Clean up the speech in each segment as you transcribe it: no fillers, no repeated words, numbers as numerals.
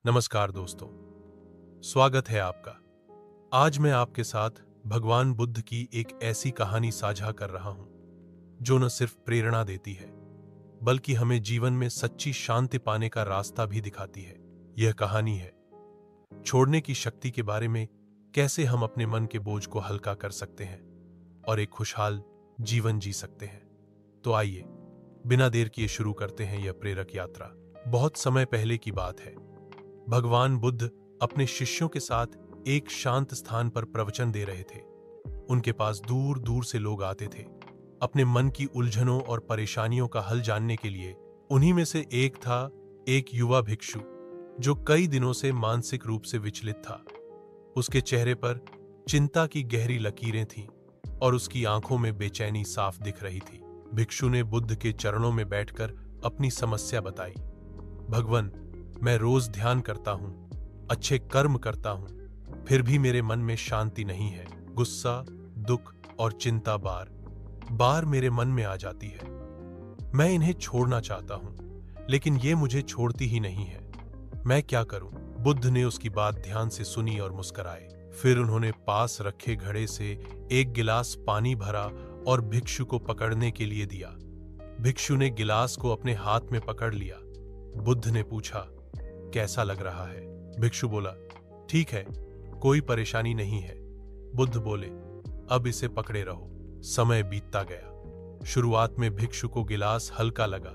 नमस्कार दोस्तों, स्वागत है आपका। आज मैं आपके साथ भगवान बुद्ध की एक ऐसी कहानी साझा कर रहा हूं जो न सिर्फ प्रेरणा देती है बल्कि हमें जीवन में सच्ची शांति पाने का रास्ता भी दिखाती है। यह कहानी है छोड़ने की शक्ति के बारे में, कैसे हम अपने मन के बोझ को हल्का कर सकते हैं और एक खुशहाल जीवन जी सकते हैं। तो आइए बिना देर किए शुरू करते हैं यह प्रेरक यात्रा। बहुत समय पहले की बात है। भगवान बुद्ध अपने शिष्यों के साथ एक शांत स्थान पर प्रवचन दे रहे थे। उनके पास दूर दूर से लोग आते थे, अपने मन की उलझनों और परेशानियों का हल जानने के लिए। उन्हीं में से एक था एक युवा भिक्षु जो कई दिनों से मानसिक रूप से विचलित था। उसके चेहरे पर चिंता की गहरी लकीरें थीं और उसकी आंखों में बेचैनी साफ दिख रही थी। भिक्षु ने बुद्ध के चरणों में बैठकर अपनी समस्या बताई। भगवान, मैं रोज ध्यान करता हूं, अच्छे कर्म करता हूं, फिर भी मेरे मन में शांति नहीं है। गुस्सा, दुख और चिंता बार बार मेरे मन में आ जाती है। मैं इन्हें छोड़ना चाहता हूं, लेकिन ये मुझे छोड़ती ही नहीं है। मैं क्या करूं? बुद्ध ने उसकी बात ध्यान से सुनी और मुस्कुराए। फिर उन्होंने पास रखे घड़े से एक गिलास पानी भरा और भिक्षु को पकड़ने के लिए दिया। भिक्षु ने गिलास को अपने हाथ में पकड़ लिया। बुद्ध ने पूछा, कैसा लग रहा है? भिक्षु बोला, ठीक है, कोई परेशानी नहीं है। बुद्ध बोले, अब इसे पकड़े रहो। समय बीतता गया। शुरुआत में भिक्षु को गिलास हल्का लगा,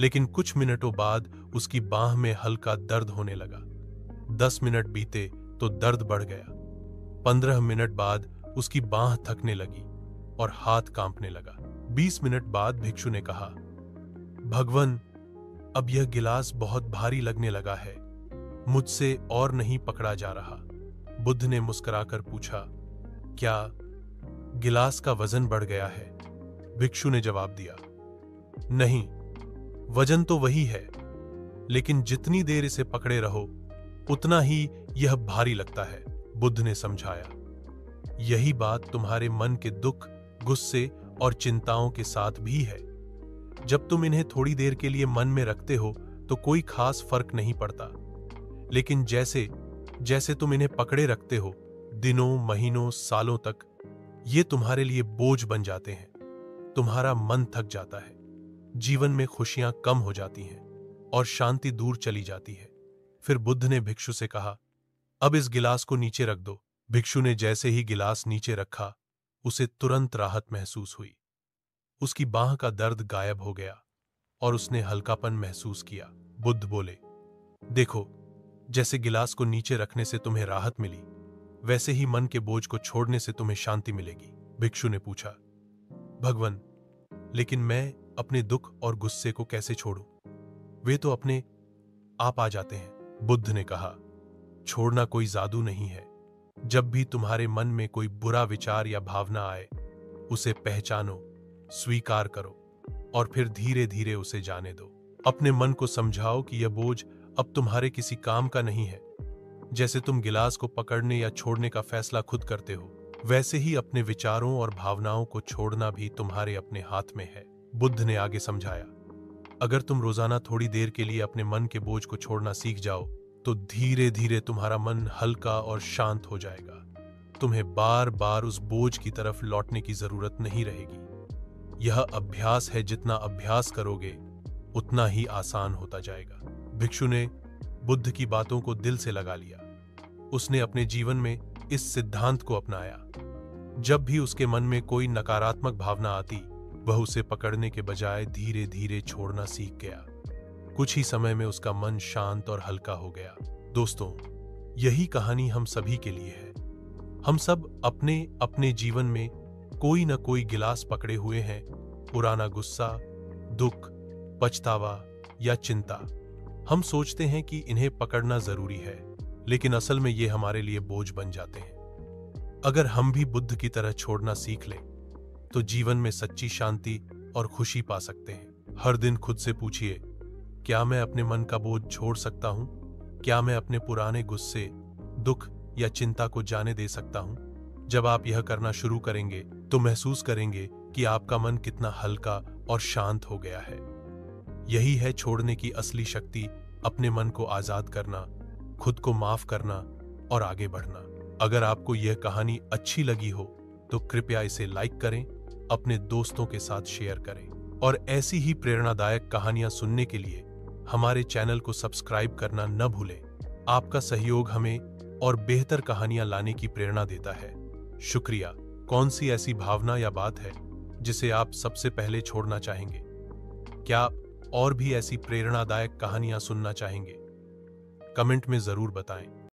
लेकिन कुछ मिनटों बाद उसकी बांह में हल्का दर्द होने लगा। 10 मिनट बीते तो दर्द बढ़ गया। 15 मिनट बाद उसकी बांह थकने लगी और हाथ कांपने लगा। 20 मिनट बाद भिक्षु ने कहा, भगवान, अब यह गिलास बहुत भारी लगने लगा है, मुझसे और नहीं पकड़ा जा रहा। बुद्ध ने मुस्कुराकर पूछा, क्या गिलास का वजन बढ़ गया है? भिक्षु ने जवाब दिया, नहीं, वजन तो वही है, लेकिन जितनी देर इसे पकड़े रहो उतना ही यह भारी लगता है। बुद्ध ने समझाया, यही बात तुम्हारे मन के दुख, गुस्से और चिंताओं के साथ भी है। जब तुम इन्हें थोड़ी देर के लिए मन में रखते हो तो कोई खास फर्क नहीं पड़ता, लेकिन जैसे जैसे तुम इन्हें पकड़े रखते हो, दिनों, महीनों, सालों तक ये तुम्हारे लिए बोझ बन जाते हैं। तुम्हारा मन थक जाता है, जीवन में खुशियां कम हो जाती हैं और शांति दूर चली जाती है। फिर बुद्ध ने भिक्षु से कहा, अब इस गिलास को नीचे रख दो। भिक्षु ने जैसे ही गिलास नीचे रखा, उसे तुरंत राहत महसूस हुई। उसकी बांह का दर्द गायब हो गया और उसने हल्कापन महसूस किया। बुद्ध बोले, देखो, जैसे गिलास को नीचे रखने से तुम्हें राहत मिली, वैसे ही मन के बोझ को छोड़ने से तुम्हें शांति मिलेगी। भिक्षु ने पूछा, भगवान, लेकिन मैं अपने दुख और गुस्से को कैसे छोड़ूं? वे तो अपने आप आ जाते हैं। बुद्ध ने कहा, छोड़ना कोई जादू नहीं है। जब भी तुम्हारे मन में कोई बुरा विचार या भावना आए, उसे पहचानो, स्वीकार करो और फिर धीरे धीरे उसे जाने दो। अपने मन को समझाओ कि यह बोझ अब तुम्हारे किसी काम का नहीं है। जैसे तुम गिलास को पकड़ने या छोड़ने का फैसला खुद करते हो, वैसे ही अपने विचारों और भावनाओं को छोड़ना भी तुम्हारे अपने हाथ में है। बुद्ध ने आगे समझाया, अगर तुम रोजाना थोड़ी देर के लिए अपने मन के बोझ को छोड़ना सीख जाओ तो धीरे धीरे तुम्हारा मन हल्का और शांत हो जाएगा। तुम्हें बार बार उस बोझ की तरफ लौटने की जरूरत नहीं रहेगी। यह अभ्यास है, जितना अभ्यास करोगे उतना ही आसान होता जाएगा। भिक्षु ने बुद्ध की बातों को दिल से लगा लिया। उसने अपने जीवन में इस सिद्धांत को अपनाया। जब भी उसके मन में कोई नकारात्मक भावना आती, वह उसे पकड़ने के बजाय धीरे धीरे छोड़ना सीख गया। कुछ ही समय में उसका मन शांत और हल्का हो गया। दोस्तों, यही कहानी हम सभी के लिए है। हम सब अपने अपने जीवन में कोई न कोई गिलास पकड़े हुए हैं। पुराना गुस्सा, दुख, पछतावा या चिंता। हम सोचते हैं कि इन्हें पकड़ना जरूरी है, लेकिन असल में ये हमारे लिए बोझ बन जाते हैं। अगर हम भी बुद्ध की तरह छोड़ना सीख लें तो जीवन में सच्ची शांति और खुशी पा सकते हैं। हर दिन खुद से पूछिए, क्या मैं अपने मन का बोझ छोड़ सकता हूं? क्या मैं अपने पुराने गुस्से, दुख या चिंता को जाने दे सकता हूं? जब आप यह करना शुरू करेंगे तो महसूस करेंगे कि आपका मन कितना हल्का और शांत हो गया है। यही है छोड़ने की असली शक्ति, अपने मन को आजाद करना, खुद को माफ करना और आगे बढ़ना। अगर आपको यह कहानी अच्छी लगी हो तो कृपया इसे लाइक करें, अपने दोस्तों के साथ शेयर करें और ऐसी ही प्रेरणादायक कहानियां सुनने के लिए हमारे चैनल को सब्सक्राइब करना न भूलें। आपका सहयोग हमें और बेहतर कहानियां लाने की प्रेरणा देता है। शुक्रिया। कौन सी ऐसी भावना या बात है जिसे आप सबसे पहले छोड़ना चाहेंगे? क्या आप और भी ऐसी प्रेरणादायक कहानियां सुनना चाहेंगे? कमेंट में जरूर बताएं।